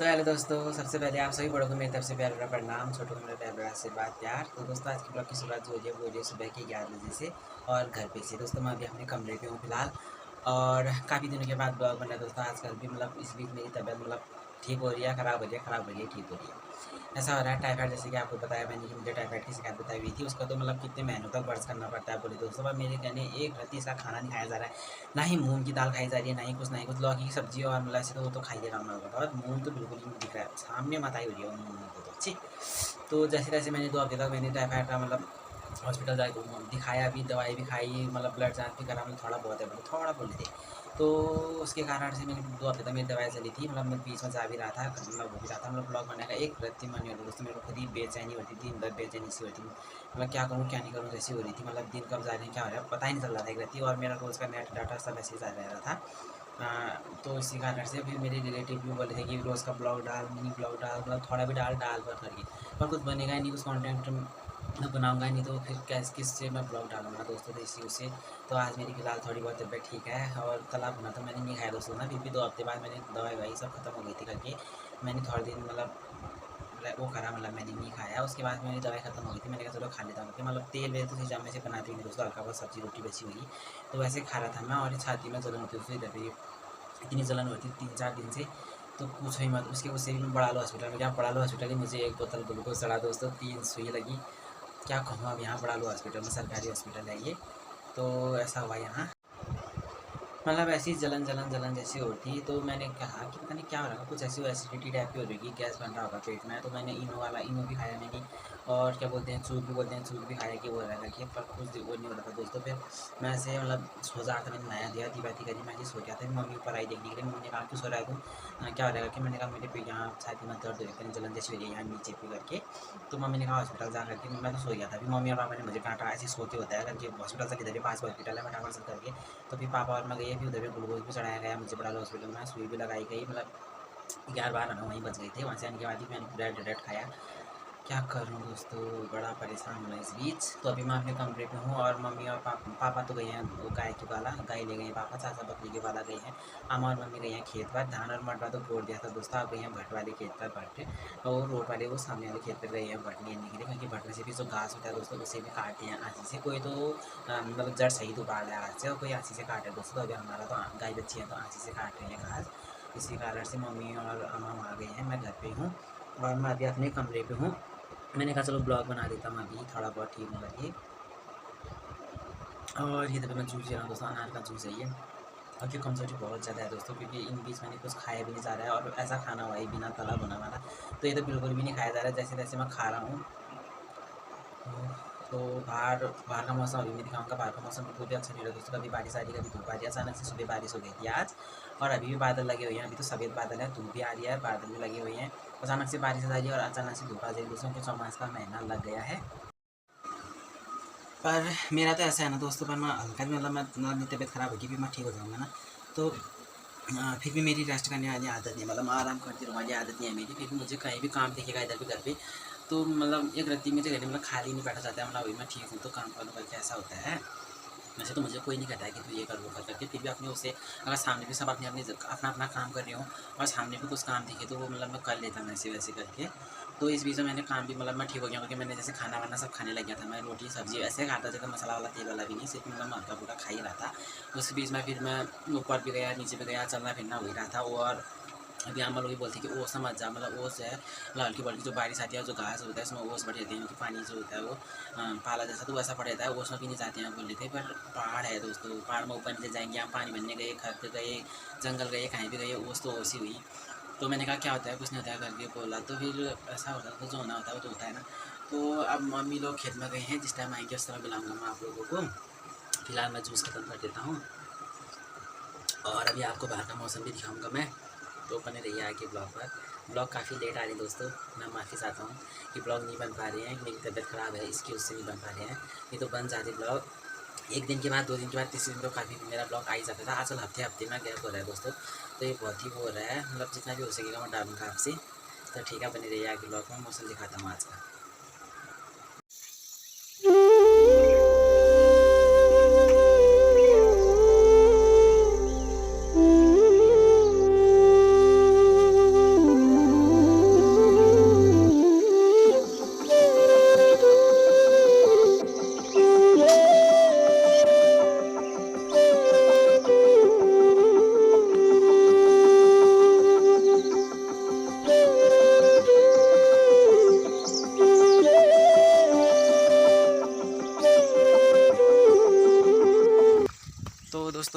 तो हेलो दोस्तों, सबसे पहले आप सभी बड़ों को मेरी तरफ से प्यार भरा प्रणाम, छोटों को मेरा प्यार भरा आशीर्वाद प्यार। तो दोस्तों, आज की ब्लॉग की शुरुआत जो हो रही है वो हो रही है सुबह के 11 बजे से और घर पे से। दोस्तों, मैं अभी अपने कमरे पे हूँ फिलहाल और काफ़ी दिनों के बाद ब्लॉग बन रहा है। दोस्तों, आजकल भी इस बीच मेरी तबीयत ठीक हो रही है, ख़राब हो रही है, ख़राब हो रही है, ठीक हो रही है। ऐसा हो रहा है टाइफाइड, जैसे कि आपको बताया मैंने कि मुझे टाइफाइड की शिकायत बताई हुई थी। उसका तो कितने महीनों तक बर्स करना पड़ता है बोले दोस्तों। पर मेरे कहने एक रत्ती इसका खाना नहीं खाया जा रहा है, ना ही मूंग की दाल खाई जा रही है, ना ही कुछ लौकी की सब्जी और ऐसे तो वो तो खाई दे रहा हूँ मैं, और मूंग तो बिल्कुल ही नहीं दिख रहा है सामने, मत आई हो रही है मूंग को तो अच्छी। तो जैसे तैसे मैंने 2 हफ्ते तक मैंने टाइफाइड का हॉस्पिटल जा दिखाया भी, दवाई भी खाई, ब्लड जाँच भी करा, थोड़ा बहुत है थोड़ा बोले थे। तो उसके कारण से मैंने 2 हफ्ते तक मेरी दवाई चली थी। मैं बीच में जा भी रहा था, हो भी रहा था, ब्लॉग बनाने का एक रत्ती मन नहीं होता दोस्तों। मेरे को खुद ही बेचैनी होती थी, दिन भर बेचैनी सी होती थी। क्या करूँ क्या नहीं करूँ जैसी हो रही थी। दिन कब जा रहे हैं क्या हो रहा है पता ही नहीं चल रहा था एक रत्ती। और मेरा रोज़ का नेट डाटा सब ऐसे ही जा रहा था। तो इसी कारण से फिर मेरे रिलेटिव भी बोले थे कि रोज़ का ब्लॉग डाल, मिनी ब्लॉग डाल, थोड़ा भी डाल डाल पर करके। पर कुछ बनेगा ही नहीं, कुछ कंटेंट मैं बनाऊंगा ही नहीं, तो फिर किससे मैं ब्लॉग डालूंगा दोस्तों। तो इसी उससे तो आज मेरी फ़िलहाल थोड़ी बहुत तबीयत ठीक है। और तालाब भुना तो मैंने नहीं खाया दोस्तों ना, फिर भी 2 हफ्ते बाद मैंने दवाई ववाई सब खत्म हो गई थी करके मैंने थोड़े दिन वो करा, मैंने नहीं खाया। उसके बाद मेरी दवाई खत्म हो गई थी, मैंने कहा चलो खा लेता हूँ। तेल वेल तो जब में से बनाती नहीं दोस्तों, हल्का बहुत सब्जी रोटी बची हुई तो वैसे खा रहा था मैं। और छाती में जलन होती थी, इधर इतनी जलन होती 3-4 दिन से, तो पूछो ही मत। उससे भी मैं बड़ालो हॉस्पिटल में गया। बड़ालो हॉस्पिटल ही मुझे एक बोतल ग्लूकोज चढ़ा दोस्तों, 3 सुई लगी। क्या कहूँ, अब यहाँ बड़ालो हॉस्पिटल में, सरकारी हॉस्पिटल है ये। तो ऐसा हुआ यहाँ, ऐसी जलन जलन जलन जैसी होती। तो मैंने कहा कि पता नहीं क्या हो रहा है, कुछ ऐसी एसिडिटी टाइप की हो रही है, गैस बन रहा होगा पेट में। तो मैंने इनो भी खाया मैंने, और क्या बोलते हैं चूर भी बोलते हैं, चूर भी खाया कि वो रहा कि पर कुछ वो नहीं हो रहा था दोस्तों। फिर मैं ऐसे सो जा रहा था, मैंने नया दिया दी बाती करी, मैं सो गया था। मम्मी ऊपर आई देखने के लिए, मम्मी ने कहा क्यों सो रहा है तू, क्या हो रहा है कि मैंने कहा मेरे पे यहाँ छाती में दर्द हो रही है, जलन जैसी हो रही है यहाँ नीचे पे करके। तो मम्मी ने कहा हॉस्पिटल जा करके, मैं तो सो गया था। फिर मम्मी और पापा ने मुझे डांटा, ऐसे सोते होता है करके, हॉस्पिटल से किधर भी पास हॉस्पिटल है फटाफट से करके। तो फिर पापा और मैं गए, फिर उधर भी ग्लूकोज भी चढ़ाया गया मुझे बड़ा हॉस्पिटल में, सुई भी लगाई गई। 11-12 हमें वहीं बच गए थे। वहाँ से आने के बाद ही मैंने ब्रेड व्रेड खाया। क्या करूँ दोस्तों, बड़ा परेशान हूँ इस बीच। तो अभी मैं अपने कमरे पे हूँ और मम्मी और पापा तो गए हैं वो गाय ले गए हैं पापा, चाचा बकरी के वाला गए हैं। अम्मा और मम्मी गए हैं खेत पर, धान और मटरा तो तोड़ दिया था दोस्तों। आप गए हैं भट्ट वाले खेत पर, भट्ट और रोड वाले वो सामने वाले खेत पर गए हैं भट्ट लेने के लिए, क्योंकि भट्ट से भी जो घास होता है दोस्तों उसे भी काटते हैं आँची से। कोई तो जड़ सही तो उबाल है आँच से, और कोई आँची से काटे दोस्तों। तो अभी हमारा तो गाय बच्ची है तो आँची से काट रहे हैं घास। इसी कारण से मम्मी और अम्मा वहाँ गए हैं, मैं घर पे हूँ और मैं अभी अपने कमरे पे हूँ। मैंने कहा चलो ब्लॉग बना देता हूँ अभी, थोड़ा बहुत ठीक होगा ये। और ये तो मैं जूस ले रहा हूँ दोस्तों, अनार का जूस है ये। और क्यों कमजोरी बहुत ज़्यादा है दोस्तों, क्योंकि इन बीच मैंने कुछ खाया भी नहीं जा रहा है, और ऐसा खाना हुआ है बिना तला भुना वाला, तो ये तो बिल्कुल भी नहीं खाया जा रहा है। जैसे तैसे मैं खा रहा हूँ। तो बाहर बाहर का मौसम अभी मैं दिखाऊंगा। बाहर का मौसम बिल्कुल भी अच्छा नहीं रहा दोस्तों, कभी बारिश आ रही कभी धूप आ रही है। अचानक से सुबह बारिश हो गई थी आज, और अभी भी बादल लगे हुए हैं। अभी तो सफ़ेद बादल है, धूप भी आ रही है, बादल भी लगे हुए हैं। अचानक से बारिश आ रही है और अचानक से धूप आ जाएगी दोस्तों, क्योंकि चौमास का महीना लग गया है। पर मेरा तो ऐसा है ना दोस्तों, पर मैं हल्का भी मैं मेरी तबीयत ख़राब होगी फिर मैं ठीक हो जाऊँगा ना, तो फिर भी मेरी रेस्ट करने वाली आदत नहीं है, आराम करती रहने वाली आदत नहीं है मेरी। फिर भी मुझे कहीं भी काम दिखेगा इधर भी घर पे, तो एक रत्ती में जगह खाली नहीं बैठा जाता है। अभी मैं ठीक हूँ तो काम करूँ करके ऐसा होता है। वैसे तो मुझे कोई नहीं कहता है कि तू ये कर वो कर करके, फिर भी अपने उससे अगर सामने भी सब अपने अपने अपना अपना काम कर रहे हो और सामने भी कुछ काम दिखे तो वो मैं कर लेता हूँ ऐसे वैसे करके। तो इस बीच में मैंने काम भी मैं ठीक हो गया, क्योंकि मैंने जैसे खाना वाना सब खाने लग गया था। मैं रोटी सब्जी ऐसे खाता था, मसाला वाला तेल वाला भी नहीं, सिर्फ मैं हल्का फुल्का खा ही रहा था। उस बीच में फिर मैं ऊपर भी गया नीचे भी गया, चलना फिरना हो ही रहा था। और अभी हम लोग भी बोलते हैं कि ओस समझ जा, ओस है हल्की बल्कि जो बारिश आती है, जो घास होता है उसमें ओस बढ़ जाती है, कि पानी जो होता है वो पाला जैसा तो वैसा पड़ जाता है। ओस में भी नहीं जाते हैं बोल रहे थे, पर पहाड़ है दोस्तों, पहाड़ में ऊपर नीचे जाएंगे हम, पानी भरने गए, खत गए, जंगल गए, कहीं भी गए, ओस तो ओस ही हुई। तो मैंने कहा क्या होता है, कुछ नहीं होता है करके बोला। तो फिर ऐसा होता है, तो जो होना होता है वो तो होता है ना। तो अब मम्मी लोग खेत में गए हैं, जिस टाइम आएंगे उस समय बुलाऊँगा मैं आप लोगों को। फिलहाल मैं जूस खत्म कर देता हूँ और अभी आपको बाहर का मौसम भी दिखाऊँगा मैं। तो बने रहिए आगे ब्लॉग पर। ब्लॉग काफ़ी लेट आ रही है दोस्तों, मैं माफ़ी चाहता हूँ कि ब्लॉग नहीं बन पा रहे हैं, मेरी तबीयत ख़राब है इसकी उससे नहीं बन पा रहे हैं। नहीं तो बन जाते ब्लॉग, एक दिन के बाद 2 दिन के बाद तीसरे दिन तो काफ़ी मेरा ब्लॉग आ ही जाता था। आजकल हफ्ते हफ्ते में गैप हो रहा है दोस्तों, तो ये बहुत ही वो हो रहा है। जितना भी हो सकेगा मैं डालूँगा आपसे। तो ठीक है, बने रहिए आगे ब्लॉग में, मौसम दिखाता हूँ आज का।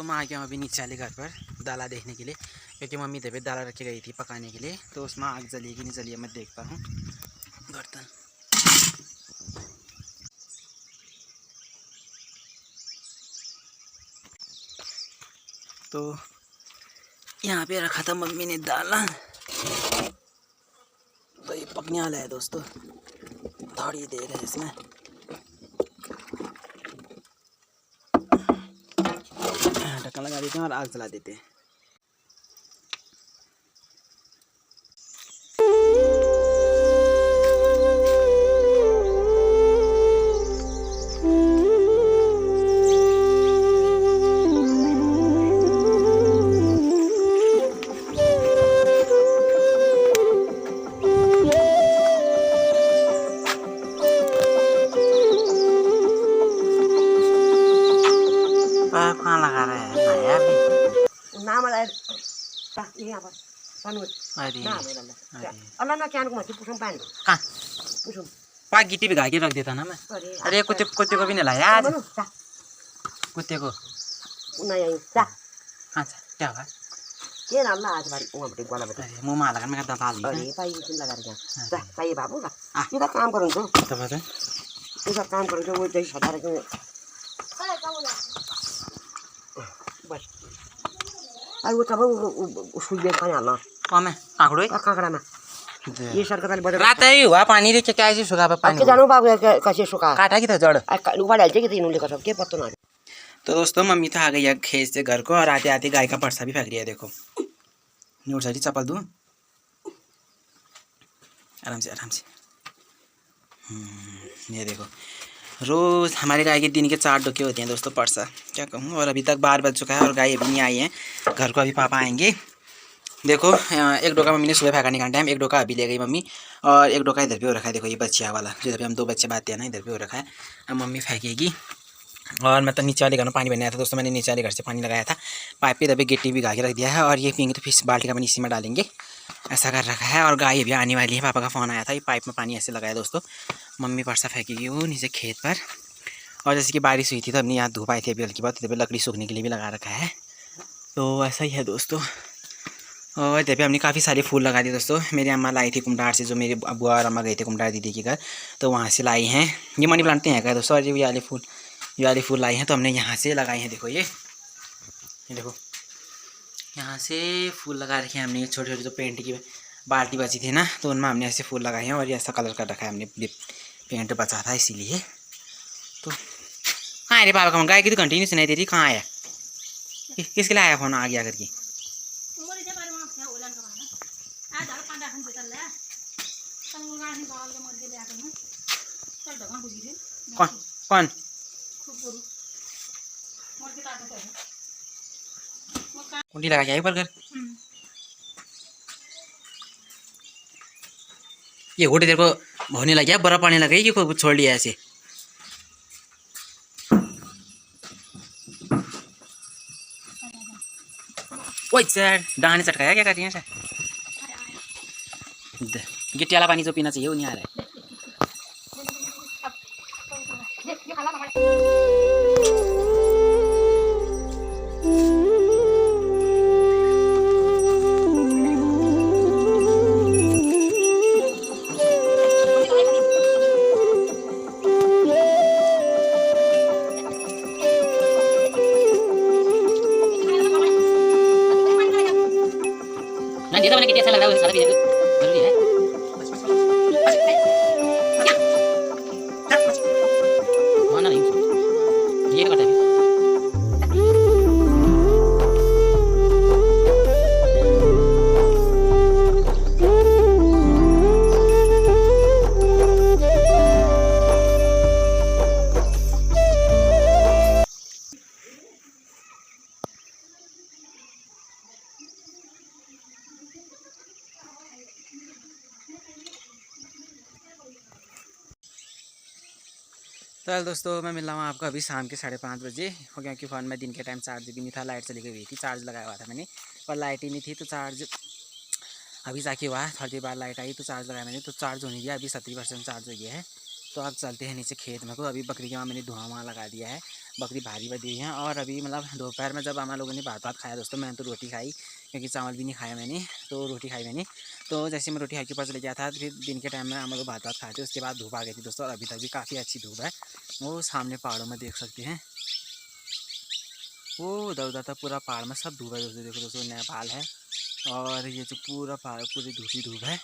दोस्तों मैं आ गया हूँ अभी नीचे वाले घर पर दाला देखने के लिए, क्योंकि मम्मी इधर पे दाला रखी गई थी पकाने के लिए। तो उसमें आग जलेगी नहीं जली मैं देखता हूँ। बर्तन तो यहाँ पे रखा था मम्मी ने दाला, तो ये पकने वाला है दोस्तों, थोड़ी देर है इसमें। ढक्कन लगा देते हैं और आग जला देते हैं। कहाँ लगा रहा है नया भी नाम वाला यहाँ पर पनुत अरे ना अल्लाह ना क्या मत पुछूं पानी कहाँ पुछूं पाक गिट्टी भी घाके रख देता ना मैं। अरे कुत्ते कुत्ते को भी नहीं लाया आज, कुत्ते को नहीं जा अच्छा क्या हुआ ये नाम ना आज बारी वहाँ बटे गोला बटे अरे मुँह में लगा मैं दांत हाल अरे पाई किन लगा रहा जा पाई बाबू का ये तो काम करूँ तो ये सब काम करूँ तो वो जैसे सदा रखे बस आई वो तब वो सुई पानी आना कौन है आंकड़ो काकड़ा में ये सरकार बदल रात ही हुआ पानी रे क्या ऐसे सुखा पानी के जानो बाबू कैसे सुखा काटा की तो जड़ ऊपर डालते कि तीनों लेकर सब के पत्तों ना। तो दोस्तों मम्मी तो आ गई है खेत से घर को, और आते आते गाय का परसा भी फेंक रही है। देखो न्यूट सारी चप्पल दूँ आराम से आराम से। ये देखो रोज़ हमारे गाय के दिन के 4 डोके होते हैं दोस्तों परसा, क्या कहूँ। और अभी तक 12 बज चुका है और गाय अभी नहीं आई है घर को, अभी पापा आएंगे। देखो एक डोका मम्मी ने सुबह फेंका निकाल टाइम, एक डोका अभी ले गई मम्मी, और एक डोका इधर पे हो रखा है। देखो ये बच्चिया वाला जिधर पे हम 2 बच्चे बात हैं ना, इधर पे हो रखा है। अब मम्मी फेंकेगी। और मैं तो नीचे वाले घर में पानी भरने आया था दोस्तों, मैंने नीचे वाले घर से पानी लगाया था पाइप पे, तभी गिट्टी भी गा के रख दिया है। और ये पिंग तो फिर बाल्टी का पानी इसी में डालेंगे, ऐसा कर रखा है। और गाय भी आने वाली है, पापा का फ़ोन आया था, ये पाइप में पानी ऐसे लगाया दोस्तों। मम्मी परसा फेंकेगी वो नीचे खेत पर। और जैसे कि बारिश हुई थी तो हमने यहाँ धूप आई थी अभी हल्की बहुत, इधर पे लकड़ी सूखने के लिए भी लगा रखा है। तो ऐसा ही है दोस्तों। और इधर पे हमने काफ़ी सारे फूल लगा दिए दोस्तों। मेरी अम्मा लाई थी कुमटार से, जो मेरे बुआ और अम्मा गए थे कुमटार दीदी के घर, तो वहाँ से लाई हैं। ये मनी प्लांट हैं क्या दोस्तों, और ये वाले फूल लाई हैं तो हमने यहाँ से लगाए हैं। देखो ये देखो यहाँ से फूल लगा रखे हैं हमने। छोटे छोटे जो पेंट की बाल्टी बची थी ना, तो उनमें हमने ऐसे फूल लगाए हैं। और ये ऐसा कलर कर रखा है हमने, पेंट बचा था इसीलिए। तो कहाँ है रे पापा का गाय की तो कंटिन्यू सुनाई दे रही, कहाँ आया किसके लिए आया फोन आ गया करके। कौन कौन कुंडी लगा के बर्गर ये घोटे तेरे को भोने लग गया, बड़ा पानी लगा ये को छोड़ लिया ऐसे। ओए सर दाने चटकाया क्या कर रही है सर, गिट्टी वाला पानी जो पीना चाहिए वो नहीं आ रहा है। ये तो मैंने कितनी अच्छा लग रहा है, सारा पीने को जरूरी है। माना नहीं ये करता है। तो दोस्तों मैं मिल रहा हूँ आपको अभी शाम के 5:30 बजे, हो गया कि फ़ोन में दिन के टाइम चार्ज भी नहीं था, लाइट चली गई थी। चार्ज लगाया हुआ था मैंने पर लाइट ही नहीं थी, तो चार्ज अभी जाके हुआ थोड़ी देर बाद लाइट आई तो चार्ज लगाया मैंने, तो चार्ज होने दिया। अभी 70% चार्ज हो गया है। तो आप चलते हैं नीचे खेत में को। अभी बकरी के वहाँ मैंने धुआं वहाँ लगा दिया है, बकरी भारी बदी है। और अभी मतलब दोपहर में जब हम लोगों ने भात खाया दोस्तों, मैंने तो रोटी खाई क्योंकि चावल भी नहीं खाया मैंने, तो रोटी खाई मैंने। तो जैसे मैं रोटी खाई के पास चले गया था, फिर दिन के टाइम में हम लोग भात खाए थे, उसके बाद धूप आ गई थी दोस्तों। और अभी तक भी काफ़ी अच्छी धूप है, वो सामने पहाड़ों में देख सकते हैं, वो उधर उधर तक पूरा पहाड़ में सब धूप है दोस्तों। देखो दोस्तों नेपाल है और ये जो पूरा पहाड़ पूरी धूप है।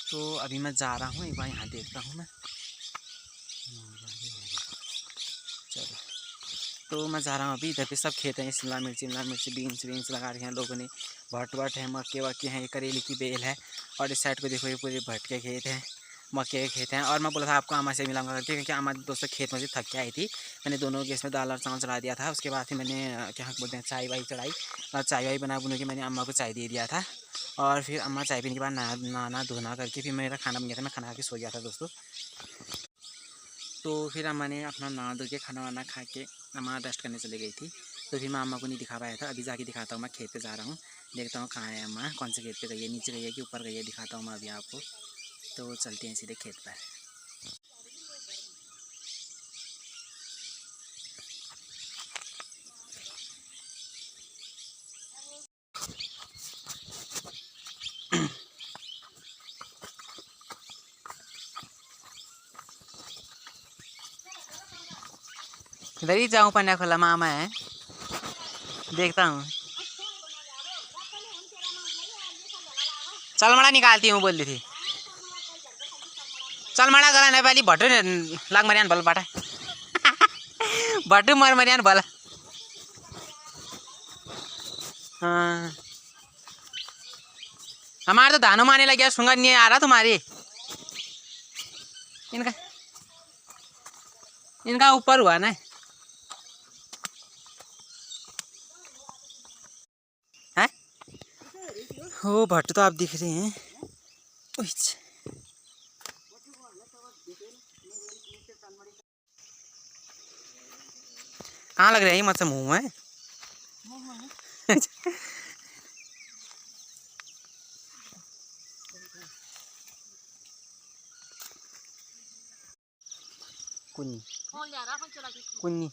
तो अभी मैं जा रहा हूँ, एक बार यहाँ देखता हूँ मैं। चलो तो मैं जा रहा हूँ अभी। इधर पे सब खेत हैं, शिमला मिर्ची बीन्स लगा रखे हैं लोगों ने, भट है, मक्के हैं, ये करेले की बेल है। और इस साइड को देखो ये पूरे भट के खेत हैं, मक्के के खेत हैं। और मैं बोला था आपको अम्मा से मिलाऊंगा करके, क्योंकि अम्मा दोस्तों खेत में से थक के आई थी। मैंने दोनों गैस में दाल और चावल चढ़ा दिया था, उसके बाद फिर मैंने क्या बोलते हैं चाय वाई चढ़ाई, और चाय वाई बना बुना के मैंने अम्मा को चाय दे दिया था। और फिर अम्मा चाय पीने के बाद नहाना धोना करके फिर मेरा खाना बन गया था, मैं खाना खा के सो गया था दोस्तों। तो फिर अम्मा ने अपना नहा धो के खाना वाना खा के अम्मा रेस्ट करने चली गई थी। तो फिर मैं अम्मा को नहीं दिखा पाया था, अभी जाके दिखाता हूँ। मैं खेत पे जा रहा हूँ, देखता हूँ कहाँ है अम्मा, कौन से खेत पे गई है, नीचे गई है कि ऊपर गई है, दिखाता हूँ मैं अभी आपको। तो चलते हैं सीधे खेत पर। इधर ही जाऊँ, पन्या खोला मामा है, देखता हूँ। चल मड़ा निकालती हूँ बोल रही थी, चल मड़ा गला नेपाली भट्टु लाग मरियान भल बाटा भट्टु मर मरियान भल। हाँ हमारे तो धानों मारने लग गया, सुंगा नहीं आ रहा तुम्हारी। इनका ऊपर हुआ ना है। हो भट्टु तो आप दिख रहे हैं, कहाँ लग रहा है ये मतलब मुँह में कुन्नी कुन्नी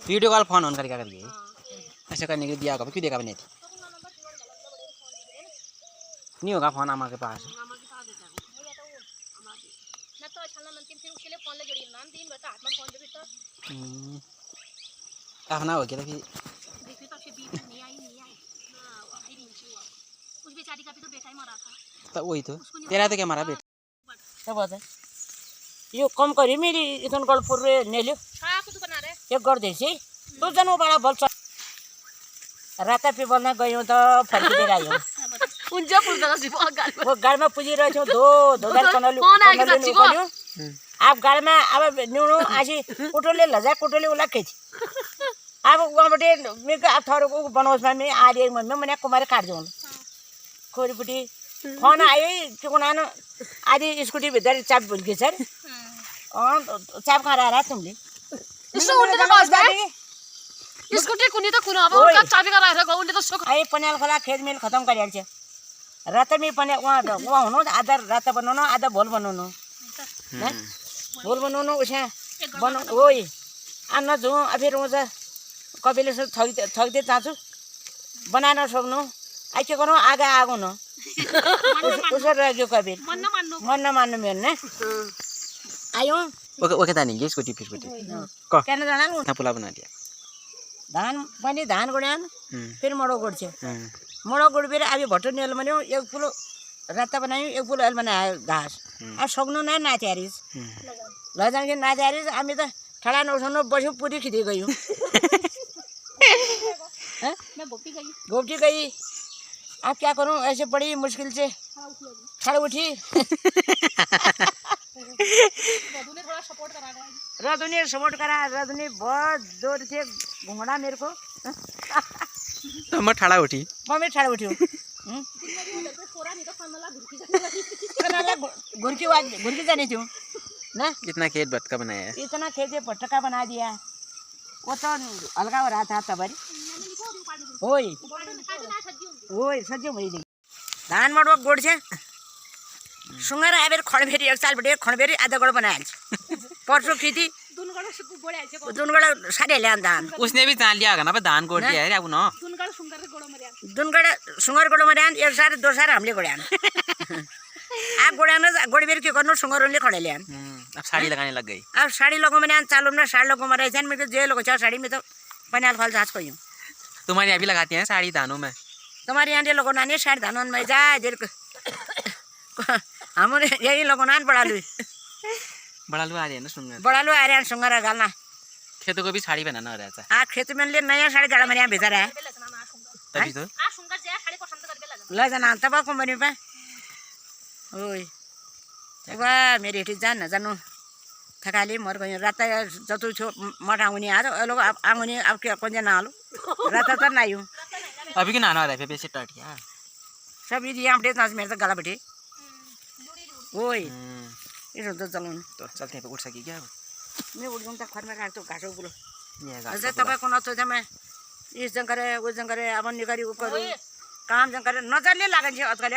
वीडियो कॉल फोन ऑन करके क्या करिए, ऐसे करने के दिया क्यों देखा मैंने, नहीं होगा फोन अम्मा के पास। कहना हो गया फिर तो वही तो तेरा तो क्या मारा बेटा क्या बात है यो कम करी मेरी इथन गड़ पूरे नेल्यो एक गर्दैछ तू जानु बडा बल्छ राता पे बोल्न गयौँ त फर्किँदै आयौँ वो गाडीमा पुजिरहेछौँ धो धोदार कनले उकाल्यो अब गाडीमा अब न्युनु आसी कुटोले लजा कुटोले उला खेच अब वहाँबाट मेरो थरको बनाउँछ मैं आधी मैंने कुमार काट जाऊँ खोरीपट्टि फोन आयो के कुनानो आधी स्कूटी भित्र चाप भुल्के सर चाप कहाँ रहा तुमले स्कूटी कुनी त कुन अब का चाबी का राखेर गउले त सोक आइ पन्याल खोला खेतमेल खत्म गरिहाल्छ रात में पन्या वहाँ हुनु आधा रात बनाउनु आधा भोल बनाउनु भोल बनाउनु उसा बनाउनु ओइ आन्न जो फेरि उजा कपिले थगिदिए चाहन्छु बनाएर सक्नु आई के गर्नु आगा आगो न उसो रह्यो कपिल मन नमान्नु मेरो न आयो ओके तानी ये स्कूटी फिर स्कूटी केन जाना ना पुला बना दिया धान पनि धान गुड्यान फेरि मडो गुड्छ मडो गुडबेर अब भट्टो नेल भन्यो एक पुलो राता बनायो एक पुलो एल बनायो घाँस अब सक्नु नै नाच्यारिस लजाङ नाच्यारिस हामी त ठडा नउठाउनु बस्यो पुरी खिँदै गयो घोप्टी गई अब क्या करूं ऐसे बड़ी मुश्किल से खड़ उठी रदू ने सपोर्ट करा रदू ने बहुत जोर से घुमड़ा मेरे को तो मैं ठड़ा उठी मैं ठड़ा उठी हूँ घुरकी जानी थी ना इतना खेत भटका बनाया है इतना खेत भटका बना दिया वो तो हल्का हो रहा था तबरी ओय ओय सज्जो भइले धान मडवा गोड छ सुंगर आबेर खडबेरी एक साल बटे खडबेरी आधा गोड बनायल परसों खेती दुनगड साडे ल्यान धान उसने भी जान लिया होगा ना धान गोड़ दिया है अब ना दुनगड सुंगर गोड मर्यान एक साल दो साल हामीले गोड्यान आ गोड्यान गोडबेर के गर्नु सुंगरले खडे ल्यान अब साड़ी लगाने लग गई अब साड़ी लगो मैंने चालू में साड़ी लगो मरे छन में जे लोग छ साड़ी में तो पनाल फल जाच कोई तुम्हारी अभी लगाती हैं साड़ी धानों में तुम्हारे यहाँ लोगों ने साड़ी धानों में जा देर हमारे यही लोगों ने बड़ा लू आ रही है ना सुंगर बड़ा लू आ रहे हैं सुंगर गालना खेतों को भी साड़ी बनाना हो रहा आ खेत में ले नया साड़ी गाड़ा मेरे यहाँ भेजा रहा है तभी तो ले जाना तब कंपनी पे ओए वाह मेरी हेठी जान न जानु थकाली मर गयो रात जतु छो मठ आउने आज लोग आउने अब के कोन जना आलो रात त नायु अभी के नाना आ रहा है पे से टट यार सब ये यहाँ अपडेट नाच मेरे तो गला बैठे ओए ये तो चलाउनु तो चलते हैं उठ सकी क्या मैं उठ जाऊँ तो घर में काटो घाटो बुलो ये अझै तपाईँको नचो चाहिँ इस जङ्गरे उस जङ्गरे अब निगरी उपकरू काम जङ्गरे नजरले लागन्छ अजकले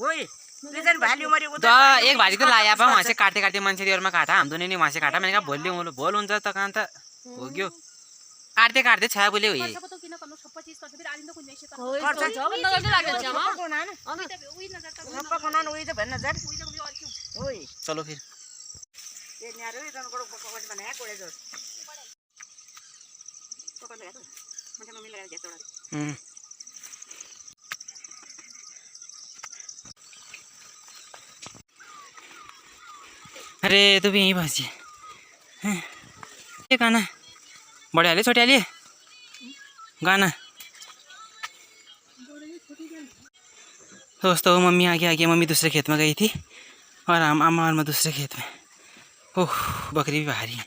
ओए रिजन भ्याल्यु मरि तो एक भाजी तो लाया पा वहाँ से काटते काटते मन से और में काटा हम दोनों ने वहाँ से काटा मैंने कहा बोल उनसे तो कहाँ था हो गयो काटते काटते छाया बोले हुई चलो फिर अरे तो भी यहीं फंसी ये गाना बड़े वाले छोटे वाले गाना दोस्तों मम्मी आगे मम्मी दूसरे खेत में गई थी और अम्मा और मैं दूसरे खेत में ओह बकरी भी बाहर ही है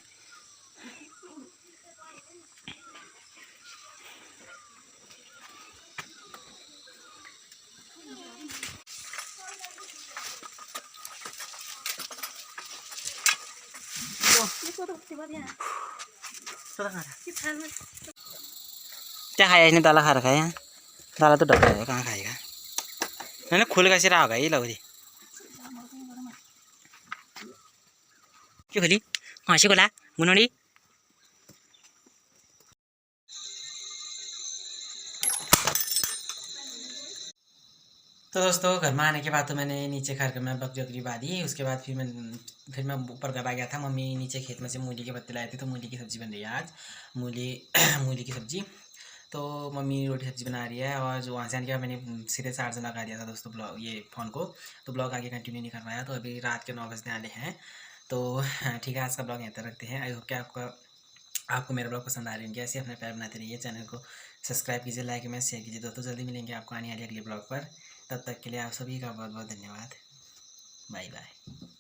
क्या खाया इसने दाला खा रखा है यहाँ दाला तो ढका है कहाँ खाएगा मैंने खुल का सिरा होगा ये लवरी क्यों खोली कहाँ से खोला गुनोड़ी तो दोस्तों घर में आने के बाद तो मैंने नीचे घर में बकरी बांधी उसके बाद फिर मैं ऊपर घर आ गया था मम्मी नीचे खेत में से मूली के पत्ते लाए थे तो मूली की सब्ज़ी बन रही है आज मूली की सब्ज़ी तो मम्मी रोटी सब्ज़ी बना रही है और जो वहाँ से आने के बाद मैंने सीधे चार्जर लगा दिया था दोस्तों ब्लॉग ये फ़ोन को तो ब्लॉग आगे कंटिन्यू नहीं कर पाया तो अभी रात के 9 बजने वाले हैं तो ठीक है आज का ब्लॉग यहाँ तक रखते हैं आई होप कि आपको मेरा ब्लॉग पसंद आ रही होंगे ऐसे अपने प्यार बनाते रहिए चैनल को सब्सक्राइब कीजिए लाइक में शेयर कीजिए दोस्तों जल्दी मिलेंगे आपको आने वाले अगले ब्लॉग पर तब तक के लिए आप सभी का बहुत बहुत धन्यवाद बाय बाय।